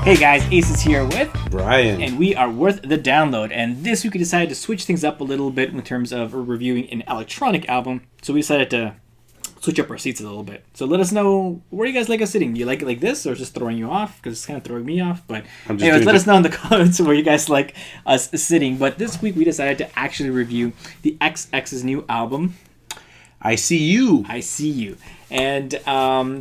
Hey guys, Ace is here with Brian. and we are worth the download. And this week we decided to switch things up a little bit in terms of reviewing an electronic album. So we decided to switch up our seats a little bit. So let us know, where do you guys like us sitting? Do you like it like this, or just throwing you off? Because it's kind of throwing me off. But anyways, let us know in the comments where you guys like us sitting. But this week we decided to actually review the XX's new album, I See You. I See You. And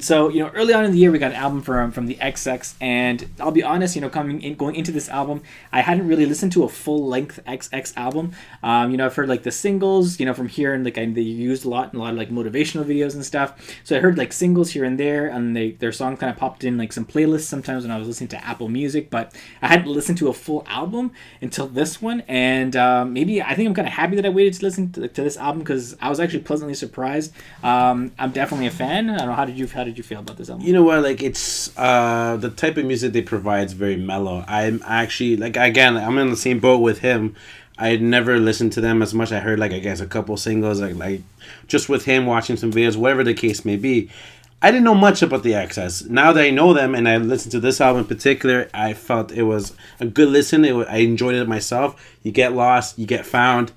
so, early on in the year, we got an album from the XX, and I'll be honest, going into this album, I hadn't really listened to a full-length XX album. I've heard, the singles, from here, and, they used a lot of, motivational videos and stuff. So I heard, singles here and there, and their songs kind of popped in, some playlists sometimes when I was listening to Apple Music, but I hadn't listened to a full album until this one, and I think I'm kind of happy that I waited to listen to this album, because I was actually pleasantly surprised. I'm definitely a fan. I don't know, how did you feel about this album? You know what, it's the type of music they provide is very mellow. I'm actually, again, I'm in the same boat with him. I had never listened to them as much. I heard, I guess, a couple singles, like just with him, watching some videos, whatever the case may be. I didn't know much about the XS. Now that I know them and I listened to this album in particular, I felt it was a good listen. I enjoyed it myself. You get lost, you get found.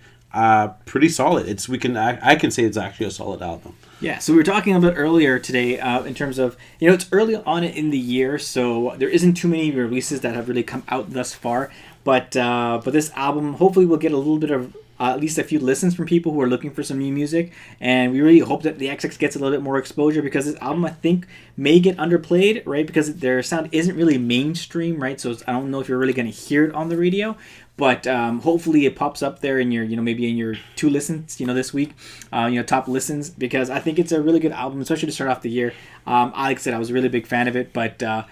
Pretty solid. I can say it's actually a solid album. Yeah, so we were talking a bit earlier today in terms of, it's early on in the year, so there isn't too many releases that have really come out thus far. But this album hopefully will get a little bit of at least a few listens from people who are looking for some new music. And we really hope that the XX gets a little bit more exposure, because this album, I think, may get underplayed, right? Because their sound isn't really mainstream, right? So I don't know if you're really going to hear it on the radio. But hopefully it pops up there in your, maybe in your 2 listens, this week, top listens, because I think it's a really good album, especially to start off the year. Like I said, I was a really big fan of it, but I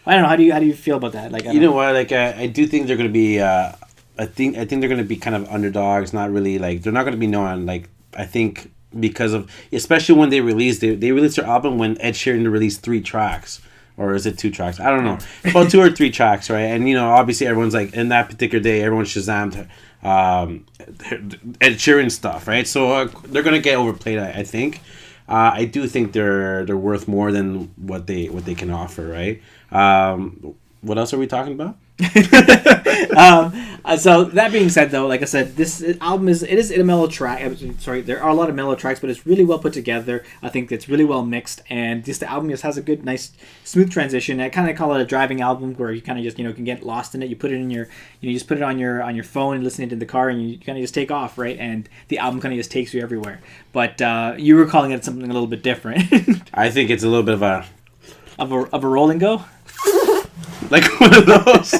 don't know. How do you feel about that? I do think they're going to be. I think they're going to be kind of underdogs. Not really they're not going to be known. I think because of, especially when they released their album when Ed Sheeran released 3 tracks. Or is it 2 tracks? I don't know. About 2 or 3 tracks, right? And, obviously everyone's in that particular day, everyone Shazammed Ed Sheeran stuff, right? So they're going to get overplayed, I think. I do think they're worth more than what they can offer, right? What else are we talking about? So that being said, though, like I said, this album is a mellow track. Sorry, there are a lot of mellow tracks, but it's really well put together. I think it's really well mixed, and the album just has a good, nice, smooth transition. I kind of call it a driving album, where you kind of just can get lost in it. You put it in your, you just put it on your phone and listen to it in the car, and you kind of just take off, right? And the album kind of just takes you everywhere. But you were calling it something a little bit different. I think it's a little bit of a roll and go. Like one of those.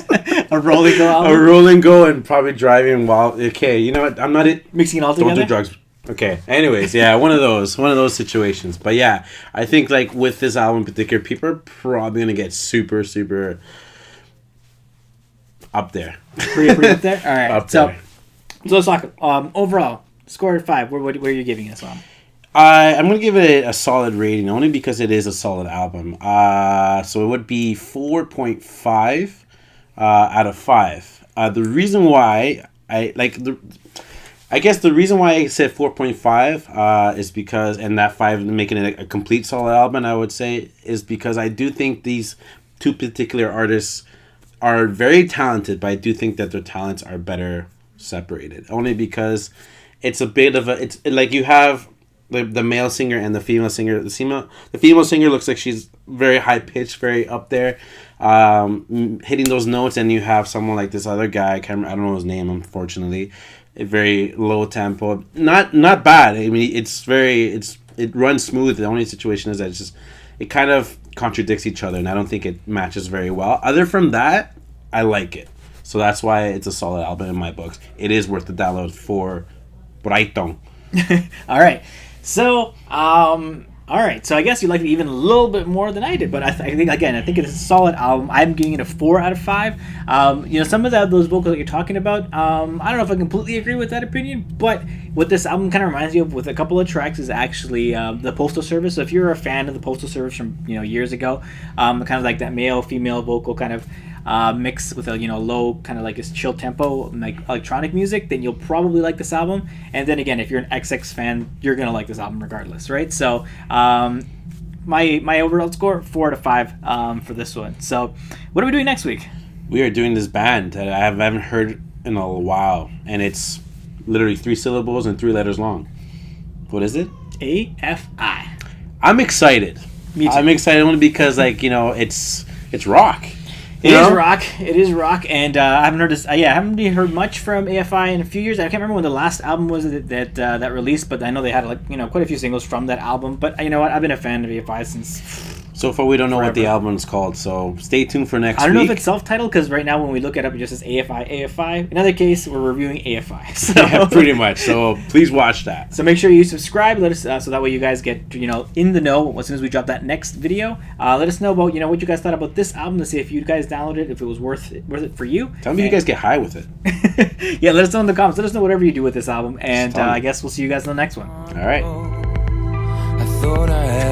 A rolling go album? A rolling go and probably driving while... Okay, you know what? I'm not... Mixing it all together? Don't do drugs. Okay. Anyways, yeah, one of those situations. But yeah, I think with this album in particular, people are probably going to get super, super up there. Pretty up there? All right. Up there. So let's talk. Overall, score at 5. Where are you giving this one? I'm going to give it a solid rating, only because it is a solid album. So it would be 4.5 out of 5. The reason why I guess the reason why I said 4.5 is because, and that 5 making it a complete solid album, I would say, is because I do think these 2 particular artists are very talented, but I do think that their talents are better separated. Only because it's a bit of a, it's like you have the male singer and the female singer. The female singer looks like she's very high pitched, very up there, hitting those notes, and you have someone like this other guy. I don't know his name, unfortunately. A very low tempo, not bad. I mean, it runs smooth. The only situation is that it kind of contradicts each other, and I don't think it matches very well. Other from that, I like it. So that's why it's a solid album in my books. It is worth the download for Brighton. All right. So, all right. So I guess you liked it even a little bit more than I did, but I think it's a solid album. I'm giving it a 4 out of 5. Some of those vocals that you're talking about, I don't know if I completely agree with that opinion, but what this album kind of reminds me of with a couple of tracks is actually the Postal Service. So if you're a fan of the Postal Service from years ago, kind of like that male female vocal kind of mixed with a low kind of like this chill tempo like electronic music, then you'll probably like this album. And then again, if you're an XX fan, you're gonna like this album regardless, right? So my overall score 4 out of 5 for this one. So, what are we doing next week? We are doing this band that I haven't heard in a while, and it's literally 3 syllables and 3 letters long. What is it? AFI. I'm excited. Me too. I'm excited only because, like, you know, it's rock. It is rock. It is rock, and I haven't heard this. I haven't really heard much from AFI in a few years. I can't remember when the last album was that released, but I know they had quite a few singles from that album. But you know what? I've been a fan of AFI since. So far, we don't know forever. what the album is called, so stay tuned for next week. I don't know if it's self-titled, because right now when we look it up, it just says AFI. In other case, we're reviewing AFI. So. Yeah, pretty much. So please watch that. So make sure you subscribe. Let us so that way you guys get in the know as soon as we drop that next video. Let us know about what you guys thought about this album, to see if you guys downloaded it, if it was worth it for you. Tell me you guys get high with it. Yeah, let us know in the comments. Let us know whatever you do with this album, and I guess we'll see you guys in the next one. All right. I thought I had